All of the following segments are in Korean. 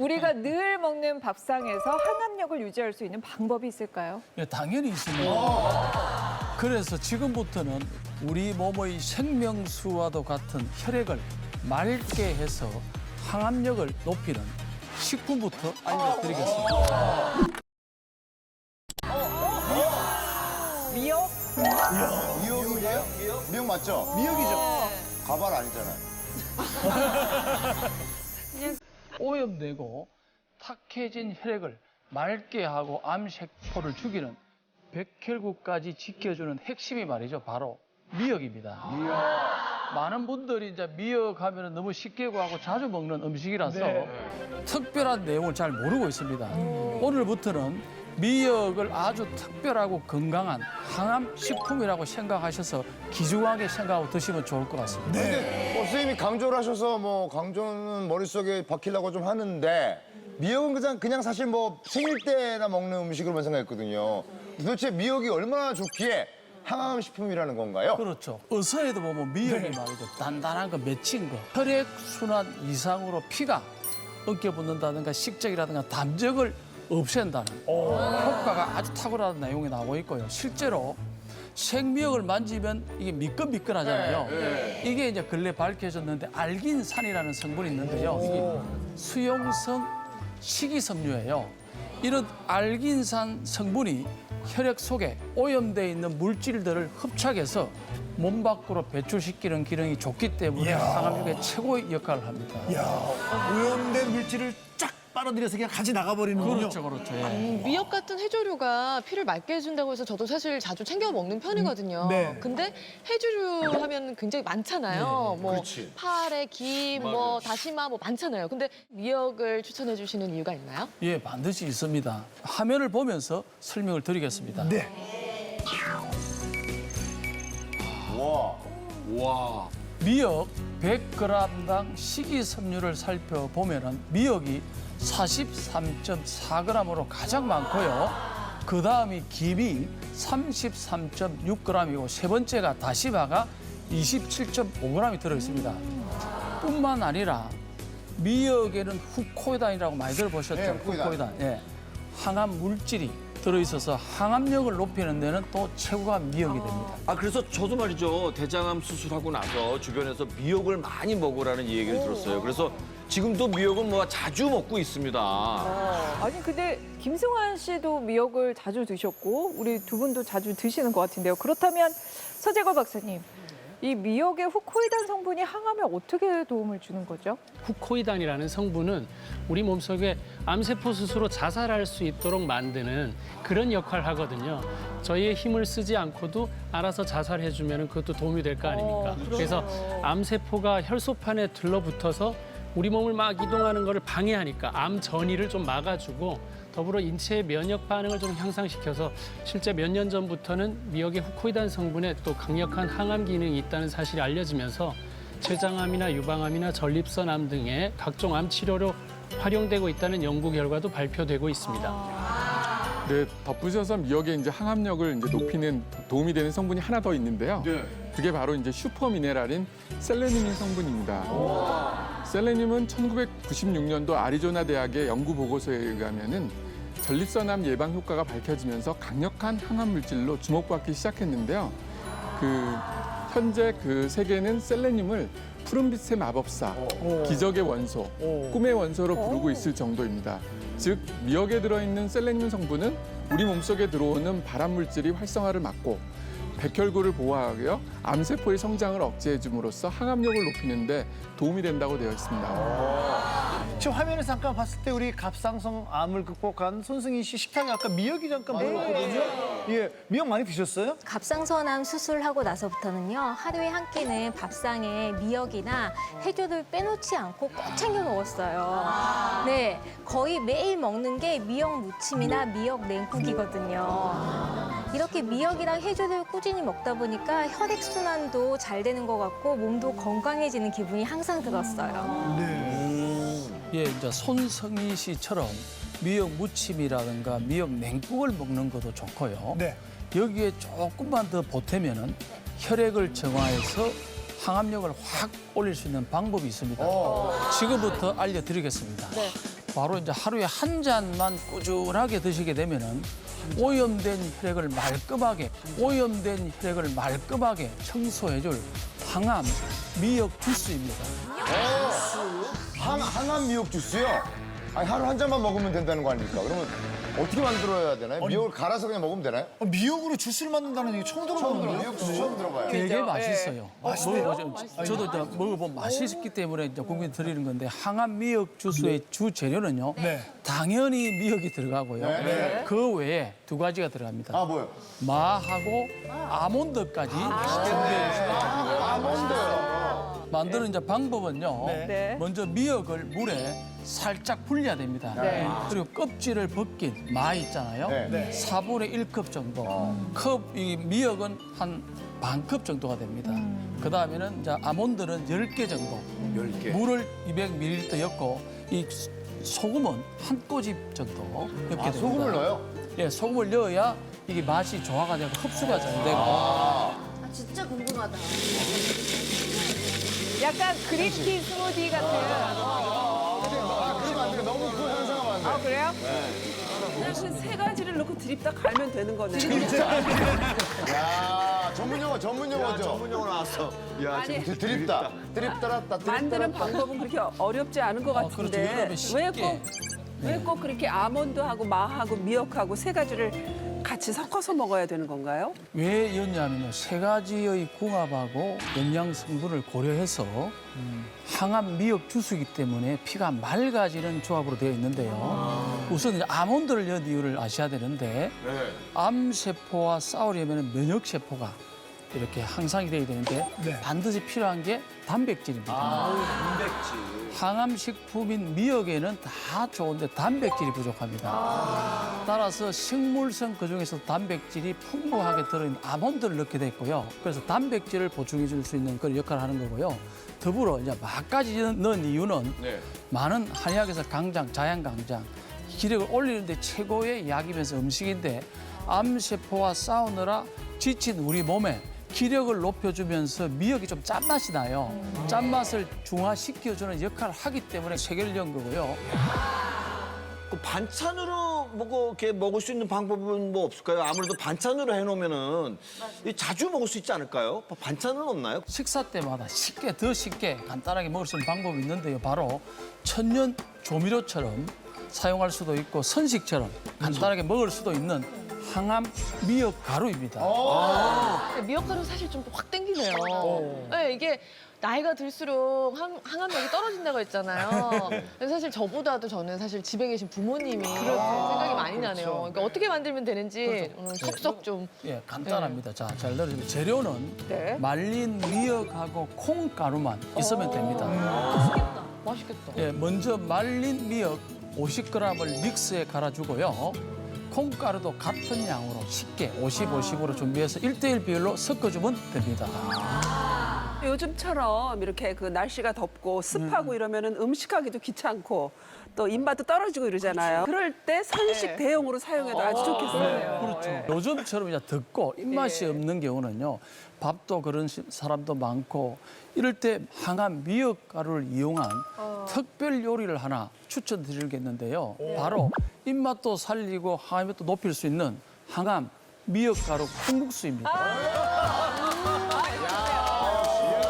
우리가 늘 먹는 밥상에서 항암력을 유지할 수 있는 방법이 있을까요? 예, 당연히 있습니다. 그래서 지금부터는 우리 몸의 생명수와도 같은 혈액을 맑게 해서 항암력을 높이는 식품부터 알려드리겠습니다. 미역? 미역이에요? 미역 맞죠? 미역이죠. 가발 아니잖아요. 오염되고 탁해진 혈액을 맑게 하고 암세포를 죽이는 백혈구까지 지켜주는 핵심이 말이죠. 바로 미역입니다. 많은 분들이 이제 미역 하면 너무 쉽게 구하고 자주 먹는 음식이라서 특별한 내용을 잘 모르고 있습니다. 오늘부터는 미역을 아주 특별하고 건강한 항암 식품이라고 생각하셔서 귀중하게 생각하고 드시면 좋을 것 같습니다. 선생님이 강조를 하셔서 강조는 머릿속에 박히려고 좀 하는데 미역은 그냥 사실 생일 때나 먹는 음식으로만 생각했거든요. 도대체 미역이 얼마나 좋기에 항암 식품이라는 건가요? 그렇죠. 어서에도 보면 미역이 말이죠. 단단한 거, 맺힌 거. 혈액순환 이상으로 피가 엉켜 붙는다든가 식적이라든가 담적을 없앤다는 효과가 아주 탁월한 내용이 나오고 있고요. 실제로 생미역을 만지면 이게 미끈미끈하잖아요. 이게 이제 근래 밝혀졌는데 알긴산이라는 성분이 있는데요. 이게 수용성 식이섬유예요. 이런 알긴산 성분이 혈액 속에 오염되어 있는 물질들을 흡착해서 몸 밖으로 배출시키는 기능이 좋기 때문에 항암력에 최고의 역할을 합니다. 오염된 물질을 쫙 빨아들여서 그냥 같이 나가버리는군요. 그렇죠, 그렇죠. 예. 미역 같은 해조류가 피를 맑게 해준다고 해서 저도 사실 자주 챙겨 먹는 편이거든요. 네. 근데 해조류 하면 굉장히 많잖아요. 그렇지. 파래, 김, 다시마 많잖아요. 근데 미역을 추천해 주시는 이유가 있나요? 예, 반드시 있습니다. 화면을 보면서 설명을 드리겠습니다. 네. 와. 미역 100g당 식이섬유를 살펴보면은 미역이 43.4g으로 가장 많고요. 그 다음이 김이 33.6g이고 세 번째가 다시마가 27.5g이 들어있습니다. 뿐만 아니라 미역에는 후코이단이라고 많이 들어보셨죠? 네, 후코이단. 예. 항암 물질이 들어있어서 항암력을 높이는 데는 또 최고가 미역이 됩니다. 그래서 저도 말이죠. 대장암 수술하고 나서 주변에서 미역을 많이 먹으라는 얘기를 들었어요. 그래서 지금도 미역은 자주 먹고 있습니다. 아니 근데 김승환 씨도 미역을 자주 드셨고 우리 두 분도 자주 드시는 것 같은데요. 그렇다면 서재걸 박사님, 이 미역의 후코이단 성분이 항암에 어떻게 도움을 주는 거죠? 후코이단이라는 성분은 우리 몸속에 암세포 스스로 자살할 수 있도록 만드는 그런 역할을 하거든요. 저희의 힘을 쓰지 않고도 알아서 자살해주면 그것도 도움이 될 거 아닙니까? 그래서 암세포가 혈소판에 들러붙어서 우리 몸을 막 이동하는 것을 방해하니까 암 전이를 좀 막아주고 더불어 인체의 면역 반응을 좀 향상시켜서 실제 몇 년 전부터는 미역의 후코이단 성분에 또 강력한 항암 기능이 있다는 사실이 알려지면서 췌장암이나 유방암이나 전립선암 등의 각종 암 치료로 활용되고 있다는 연구 결과도 발표되고 있습니다. 네, 덧붙여서 미역의 이제 항암력을 이제 높이는 도움이 되는 성분이 하나 더 있는데요. 그게 바로 이제 슈퍼미네랄인 셀레늄인 성분입니다. 셀레늄은 1996년도 아리조나 대학의 연구 보고서에 의하면은 전립선암 예방 효과가 밝혀지면서 강력한 항암 물질로 주목받기 시작했는데요. 현재 세계는 셀레늄을 푸른빛의 마법사, 기적의 원소, 꿈의 원소로 부르고 있을 정도입니다. 즉, 미역에 들어있는 셀레늄 성분은 우리 몸속에 들어오는 발암 물질이 활성화를 막고 백혈구를 보호하여 암세포의 성장을 억제해줌으로써 항암력을 높이는 데 도움이 된다고 되어 있습니다. 지금 화면에서 잠깐 봤을 때 우리 갑상선 암을 극복한 손승희 씨 식탁에 아까 미역이 잠깐 보였거든요. 예, 미역 많이 드셨어요? 갑상선암 수술하고 나서부터는요, 하루에 한 끼는 밥상에 미역이나 해조를 빼놓지 않고 꼭 챙겨 먹었어요. 네, 거의 매일 먹는 게 미역 무침이나 미역 냉국이거든요. 이렇게 미역이랑 해조를 꾸준히 먹다 보니까 혈액순환도 잘 되는 것 같고 몸도 건강해지는 기분이 항상 들었어요. 예, 이제 손성희 씨처럼 미역 무침이라든가 미역 냉국을 먹는 것도 좋고요. 네. 여기에 조금만 더 보태면은 혈액을 정화해서 항암력을 확 올릴 수 있는 방법이 있습니다. 지금부터 알려드리겠습니다. 바로 이제 하루에 한 잔만 꾸준하게 드시게 되면은 오염된 혈액을 말끔하게 청소해줄 항암 미역 주스입니다. 항암 미역 주스요? 아니, 하루 한 잔만 먹으면 된다는 거 아닙니까? 그러면 어떻게 만들어야 되나요? 미역을 갈아서 그냥 먹으면 되나요? 미역으로 주스를 만든다는 얘기 처음 들어보는데요? 미역 주스 처음 들어봐요. 되게 맛있어요. 저도 이제 먹어보면 맛있기 때문에 이제 국민 드리는 건데 항암 미역 주스의 주 재료는요. 당연히 미역이 들어가고요. 그 외에 두 가지가 들어갑니다. 아, 뭐요? 마하고 아몬드까지 준비해 주시면 아몬드요. 만드는 이제 방법은요. 네. 먼저 미역을 물에 살짝 불려야 됩니다. 네. 그리고 껍질을 벗긴 마 있잖아요. 네. 4분의 1컵 정도. 이 미역은 한 반 컵 정도가 됩니다. 그다음에는 이제 아몬드는 10개 정도. 10개. 물을 200ml 넣고 이 소금은 한 꼬집 정도 넣게 됩니다. 소금을 넣어요? 예, 소금을 넣어야 이게 맛이 조화가 되고 흡수가 잘 되고. 진짜 궁금하다. 약간 그린티 스무디 같은. 그러면 안 돼요. 너무 그거 상상하면 안 돼요. 아, 그래요? 그 세 가지를 넣고 드립다 갈면 되는 거네요. 야, 전문 용어죠? 전문 용어 나왔어. 야, 아니, 드립다. 만드는 방법은 그렇게 어렵지 않은 것 그렇죠. 같은데 이러면 쉽게. 왜 꼭 그렇게 아몬드하고 마하고 미역하고 세 가지를 같이 섞어서 먹어야 되는 건가요? 왜 이었냐면요. 세 가지의 궁합하고 영양 성분을 고려해서 항암 미역 주스이기 때문에 피가 맑아지는 조합으로 되어 있는데요. 우선 이제 아몬드를 넣은 이유를 아셔야 되는데 암세포와 싸우려면 면역세포가 이렇게 항상이 돼야 되는데 반드시 필요한 게 단백질입니다. 항암식품인 미역에는 다 좋은데 단백질이 부족합니다. 따라서 식물성 그중에서 단백질이 풍부하게 들어있는 아몬드를 넣게 됐고요. 그래서 단백질을 보충해 줄 수 있는 그런 역할을 하는 거고요. 더불어 이제 막까지 넣은 이유는 많은 한의학에서 강장, 자양강장, 기력을 올리는데 최고의 약이면서 음식인데 암세포와 싸우느라 지친 우리 몸에 기력을 높여주면서 미역이 좀 짠맛이 나요. 짠맛을 중화시켜주는 역할을 하기 때문에 체결된 거고요. 그 반찬으로 이렇게 먹을 수 있는 방법은 뭐 없을까요? 아무래도 반찬으로 해놓으면은 자주 먹을 수 있지 않을까요? 반찬은 없나요? 식사 때마다 더 쉽게 간단하게 먹을 수 있는 방법이 있는데요. 바로 천연 조미료처럼 사용할 수도 있고 선식처럼 간단하게 먹을 수도 있는 항암 미역 가루입니다. 미역가루 사실 좀 확 땡기네요. 네, 이게 나이가 들수록 항암력이 떨어진다고 했잖아요. 그래서 사실 저보다도 저는 사실 집에 계신 부모님이 생각이 많이 나네요. 그러니까 어떻게 만들면 되는지 오늘 속속 좀. 예, 간단합니다. 자, 잘 들으시면 재료는 네. 말린 미역하고 콩가루만 있으면 됩니다. 맛있겠다. 예, 먼저 말린 미역 50g을 믹스에 갈아주고요. 콩가루도 같은 양으로 쉽게 50, 50으로 준비해서 1대1 비율로 섞어주면 됩니다. 요즘처럼 이렇게 그 날씨가 덥고 습하고 이러면은 음식하기도 귀찮고 또 입맛도 떨어지고 이러잖아요. 그럴 때 선식 대용으로 사용해도 아주 좋겠어요. 그렇죠. 요즘처럼 이제 덥고 입맛이 없는 경우는요. 밥도 그런 사람도 많고 이럴 때 항암 미역 가루를 이용한 특별 요리를 하나 추천드리겠는데요. 바로 입맛도 살리고 항암력도 높일 수 있는 항암 미역 가루 콩국수입니다.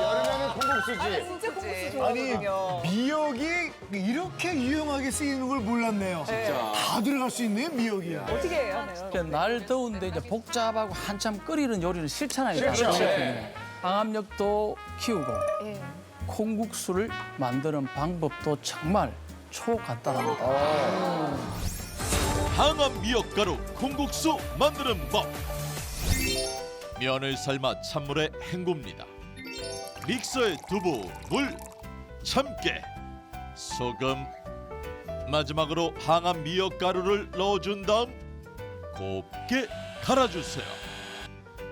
여름에는 콩국수지. 진짜 콩국수 아니, 좋아하거든요. 미역이 이렇게 유용하게 쓰이는 걸 몰랐네요. 다 들어갈 수 있네요, 미역이. 어떻게 해요? 네. 날 더운데 이제 복잡하고 한참 끓이는 요리는 싫잖아요. 싫죠. 항암력도 키우고 콩국수를 만드는 방법도 정말 초간단합니다. 항암 미역가루 콩국수 만드는 법. 면을 삶아 찬물에 헹굽니다. 믹서에 두부, 물, 참깨, 소금, 마지막으로 항암 미역가루를 넣어준 다음 곱게 갈아주세요.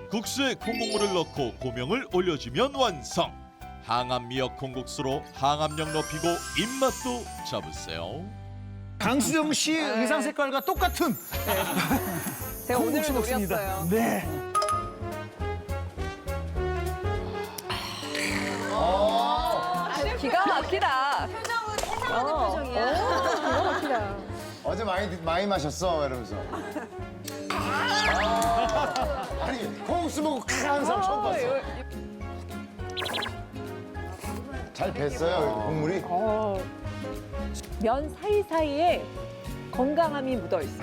국수에 콩국물을 넣고 고명을 올려주면 완성. 항암 미역 콩국수로 항암력 높이고 입맛도 잡으세요. 강수정 씨 의상 색깔과 똑같은 제가 오늘 콩국수 먹습니다. 노렸어요. 네. 기가 막히다. 표정은 해장하는 표정이야. 어제 많이 마셨어 이러면서. 아니 콩국수 먹고 한 사람 처음 봤어. 잘 뱄어요 국물이. 면 사이사이에 건강함이 묻어 있어.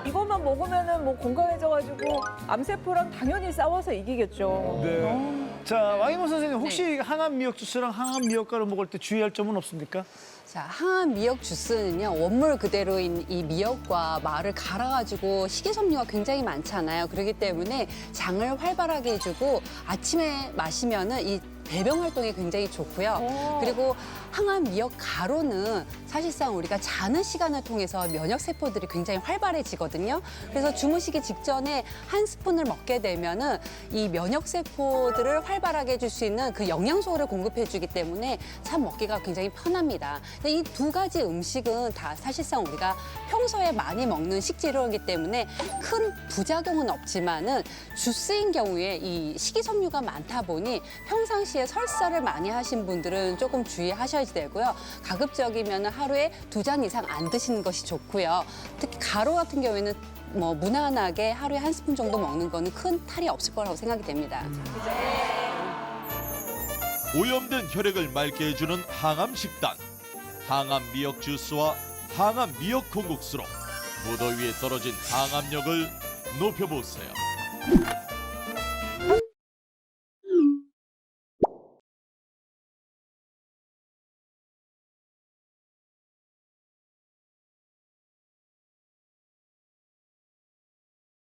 이것만 먹으면은 뭐 건강해져가지고 암세포랑 당연히 싸워서 이기겠죠. 네. 자, 왕희모 선생님 혹시 항암 미역 주스랑 항암 미역가루 먹을 때 주의할 점은 없습니까? 자, 항암 미역 주스는요, 원물 그대로인 이 미역과 말을 갈아가지고 식이섬유가 굉장히 많잖아요. 그렇기 때문에 장을 활발하게 해주고 아침에 마시면은 이 배변 활동이 굉장히 좋고요. 그리고 항암 미역 가루는 사실상 우리가 자는 시간을 통해서 면역 세포들이 굉장히 활발해지거든요. 그래서 주무시기 직전에 한 스푼을 먹게 되면은 이 면역 세포들을 활발하게 해줄 수 있는 그 영양소를 공급해주기 때문에 참 먹기가 굉장히 편합니다. 이 두 가지 음식은 다 사실상 우리가 평소에 많이 먹는 식재료이기 때문에 큰 부작용은 없지만은 주스인 경우에 이 식이섬유가 많다 보니 평상시에 설사를 많이 하신 분들은 조금 주의하셔야 되고요. 가급적이면 하루에 2잔 이상 안 드시는 것이 좋고요. 특히 가루 같은 경우에는 뭐 무난하게 하루에 한 스푼 정도 먹는 거는 큰 탈이 없을 거라고 생각이 됩니다. 오염된 혈액을 맑게 해주는 항암 식단. 항암 미역 주스와 항암 미역 콩국수로 무더위에 떨어진 항암력을 높여보세요.